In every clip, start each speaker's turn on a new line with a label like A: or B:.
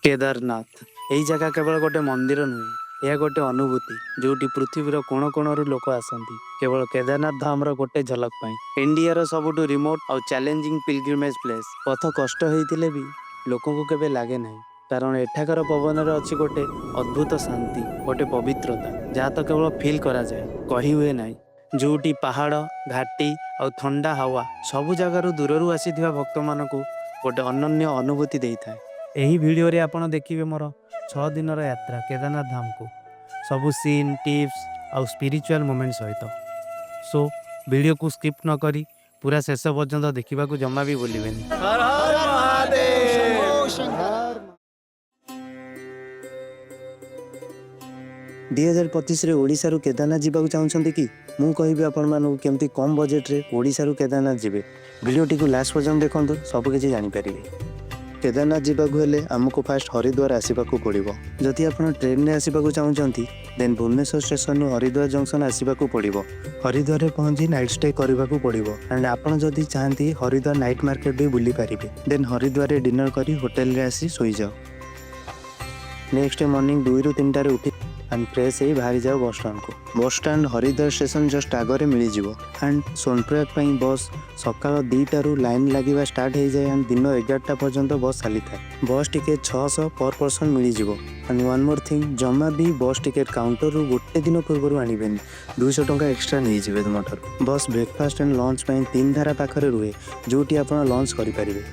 A: केदारनाथ यही जगह केवल गोटे मंदिर नुहे, यह गोटे अनुभूति जोटी पृथ्वीर कोण कोणरू लोक आसती केवल केदारनाथ धाम गोटे झलक पाई। इंडिया सबुठ रिमोट और चैलेंजिंग पिलग्रिमेज प्लेस। पथ कष्ट होते भी लोक को केवे लगे ना, कारण एठाकर पवन अच्छी गोटे अद्भुत शांति, गोटे पवित्रता जहाँ तो केवल फिल करा जाए, कही हुए ना। जोटी पहाड़, घाटी और ठंडा हवा सबु जगार दूर आसीथिबा भक्त मानकू गोटे अनन्य अनुभूति दे था। यही वीडियो रे आपण देखिए मोर 6 दिन यात्रा केदारनाथ धाम को सबू सीन टिप्स और स्पिरिचुअल मोमेंट सहित। सो वीडियो को स्किप न करी पूरा शेष पर्यंत देखा जमा भी भूलिबेनी। 2025 ओडिशा रु केदारनाथ जावाक चाहूँगी कि मु कहि आपण मानू केमती कम बजेट रे ओडिशा रु केदारनाथ जीवे। वीडियोटी को लास्ट पर्यंत देखंतु, सब किछि जानि परिबे। केदारनाथ जावाक हेले आमको फास्ट हरिद्वार आसवाक पड़ो। जदि आप ट्रेन में आसवाक चाहूँगी देन भुवनेश्वर स्टेशन हरिद्वार जंक्शन आसवाक पड़ो। हरिद्वार में पहुँची नाइट स्टे करने को पड़ो। एंड आपड़ जदि चाहती हरिद्वार नाइट मार्केट भी बुली पारिबे। देन हरिद्वार रे डिनर करी होटल रे आसी सोई जाओ। नेक्स्ट मॉर्निंग 2 ରୁ 3 उठी एंड फ्रेश ही बाहरी जाओ बस स्टैंड को। Bus stand Haridwar station just आगे मिल जाव। एंड सोनप्रयाग बस सकाल 2 लाइन लगे स्टार्ट हो जाए एंड दिन 11टा पर्यंत बस चली था। बस टिकेट 600 पर पर्सन मिल जाव। एंड वन मोर थिंग, जमा भी बस टिकेट काउंटर रू गोटे दिन पूर्व आणवेनि, 200 टंका एक्सट्रा नहीं जाए तुम ठार। बस ब्रेकफास्ट एंड लंच 3 धारा पाखे रुहे, जोटी आप लंच करें।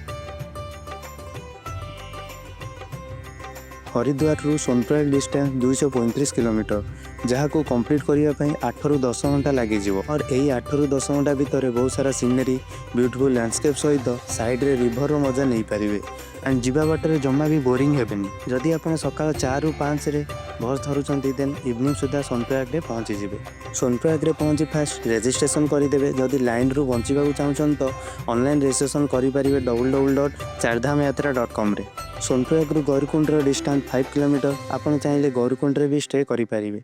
A: हरिद्वार रु सोनप्रयाग डिस्टेंस 235 किलोमीटर, जहाँ को कंप्लीट करने 8 ରୁ 10 घंटा लगे। और यही 8 ରୁ 10 घंटा भितर बहुत सारा सीनरी ब्यूटीफुल लैंडस्केप सहित साइड रे रिवर मजा नहीं पारे। एंड जीवा बाटर जमा भी बोरिंग हेबेनी। जदि आप सकाल 4 ରୁ 5 रे बस धरुचंती देन इवनिंग सुधा सोनप्रयाग रे पहुँची जिवे। सोनप्रयाग रे पहुँची फास्ट रजिस्ट्रेशन करदेवे। जदि लाइन रु बंचा चाहूँ तो ऑनलाइन रजिस्ट्रेशन करेंगे www.chardhamyatra.com रे। सोनप्रयाग रु गौरीकुंड डिस्टेंस 5 किलोमीटर। आपन चाहिए गौरीकुंड रे भी स्टे करें।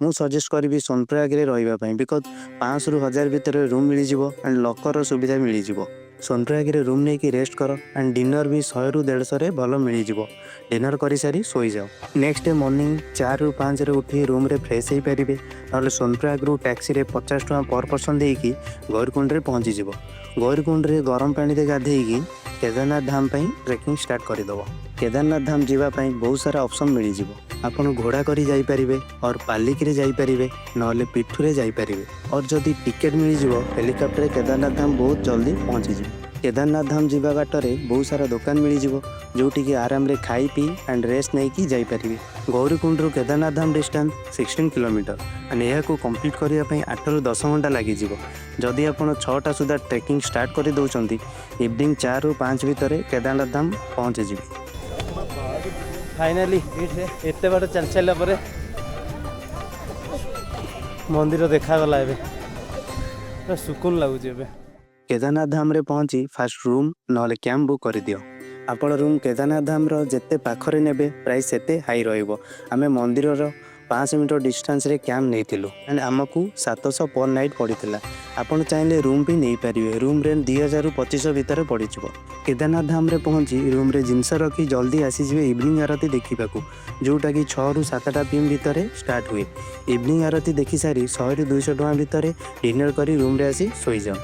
A: मु सजेस्ट करी सोनप्रयाग रे रहिबा बिकज 500 ରୁ 1000 भितर रूम मिल जाव एंड लकर सुविधा मिल जाव। सोनप्रयाग रे रूम नहीं कि रेस्ट कर एंड डिनर भी 100 ରୁ 150 भल मिल जाव। डिनर कर सारी सोई जाओ। नेक्स्ट डे मॉर्निंग 4 ରୁ 5 रे उठी रूम रे फ्रेश हो पारे। ना सोनप्रयाग रु टैक्सी रे 50 टका पर पर्सन देकी गौरीकुंड रे पहुँची जाव। गौरीकुंड रे गरम पानी दे गाधेकी केदारनाथ धाम ट्रेकिंग स्टार्ट करदेव। केदारनाथ धाम जावाई बहुत सारा ऑप्शन मिल जाव। आपन घोड़ा करी जाई परिबे और पालिकी रे जाई परिबे, नले पिठू रे जाई परिबे। और जदि टिकेट मिल जाव हेलिकॉप्टर केदारनाथ धाम बहुत जल्दी पहुँची जाए। केदारनाथ धाम जावा बाटरे बहुत सारा दुकान मिल जाव, जोटी कि आराम रे खाई पी एंड रेस्ट नहीं कि जाई परिबे। गौरीकुंड रु केदारनाथ धाम डिस्टेंस 16 किलोमीटर एंड यह को कंप्लीट करने 8 ରୁ 10 घंटा लगी। जदि आप 6टा सुधा ट्रेकिंग स्टार्ट कर दौरान इवनिंग 4 ରୁ 5 भितर केदारनाथ धाम पहुँची जी।
B: फाइनाली एत बाट चल सारा पर मंदिर देखागला। एबे सुकून लगुच।
A: केदारनाथ धाम रे पहुँची फास्ट रूम नले कैंप बुक कर दियो। आपण रूम केदारनाथ धाम जिते पाखरे नेबे प्राइस सेते हाई रहिबो। आमे मंदिर 500 मीटर डिस्टेंस रे कैंप नहीं थिलु एंड आमको 700 पर नाइट पड़ीला। आपण चाहिए रूम भी नहीं पारे। रूम रेंट 2000 ରୁ 2500 भितर पड़। केदारनाथ धाम रे पहुँची रूम रे जिनस रखी जल्दी आसीजे इवनिंग आरती देखा, जोटा कि 6 ରୁ 7ଟା PM भितर स्टार्ट हुए। इवनिंग आरती देखी सारी 100 ରୁ 200 टका भितर डिनर करी रूम रे आसी सोई जाओ।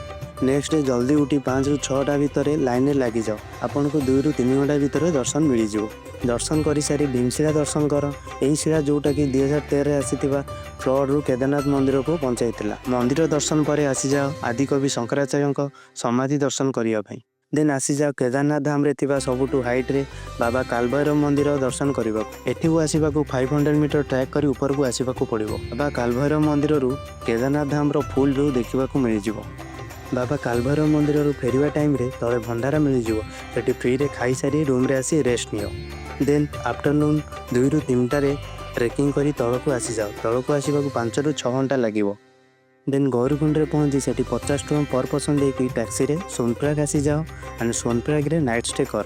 A: नेक्स्ट डे जल्दी उठी 5 ରୁ 6ଟା भितर लाइन लगी जाओ। आपन को 2 ରୁ 3 घंटा भितर दर्शन मिल जाव। दर्शन कर सारी भीमशिला दर्शन कर। यही शिला जोटा कि 2013 आसीथिबा फ्लड रु केदारनाथ मंदिर को पहुंचाइथिला। मंदिर दर्शन पर आसी जाओ आदिकवि शंकराचार्य समाधि दर्शन करिया भाई। देन आसी जाओ केदारनाथ धाम रे थिबा सबुठु हाइट रे बाबा कालभैरव मंदिर दर्शन करबा। एठी को आसीबाकू 500 मीटर ट्रैक करी ऊपर को आसीबाकू पड़िबो। बाबा कालभैरव मंदिर रु केदारनाथ धाम रो फुल व्यू देखिबाकू मिल जिवो। बाबा कालभैरव मंदिर रु फेरिया टाइम रे तले भंडारा मिल जिवो। सेठी फ्री रे खाई सारी रूम रे आसी रेस्ट नियो। देन आफ्टरनून 2 ରୁ 3ଟା रे ट्रेकिंग करी तलको आसी जाओ। तलको आसीबाकू 5 ରୁ 6 घंटा लागिवो। देन गौरीकुंड रे पहुँची सेठी 50 टका पर पर्सन देकी टैक्सी रे सोनप्रयाग आसी जाओ एंड सोनप्रयाग रे नाइट स्टे कर।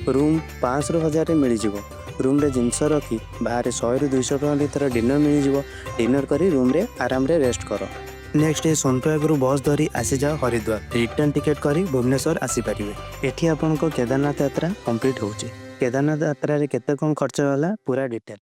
A: रूम 500 ରୁ 1000 रे मिल जिवो। रूम रे जिनस रखी बाहर 100 ରୁ 200 टका भितर डिनर मिल जिवो। डिनर करी रूम रे आराम रे रेस्ट कर। नेक्स्ट डे सोनप्रयाग रु बस धरी आसी जाओ हरिद्वार। रिटर्न टिकेट करी भुवनेश्वर आसी पारिबे। एठी आपनको केदारनाथ यात्रा कंप्लीट होउची। କେଦାରନାଥ ଯାତ୍ରାରେ କେତେ କ'ଣ ଖର୍ଚ୍ଚ ହେଲା ପୁରା ଡିଟେଲ୍।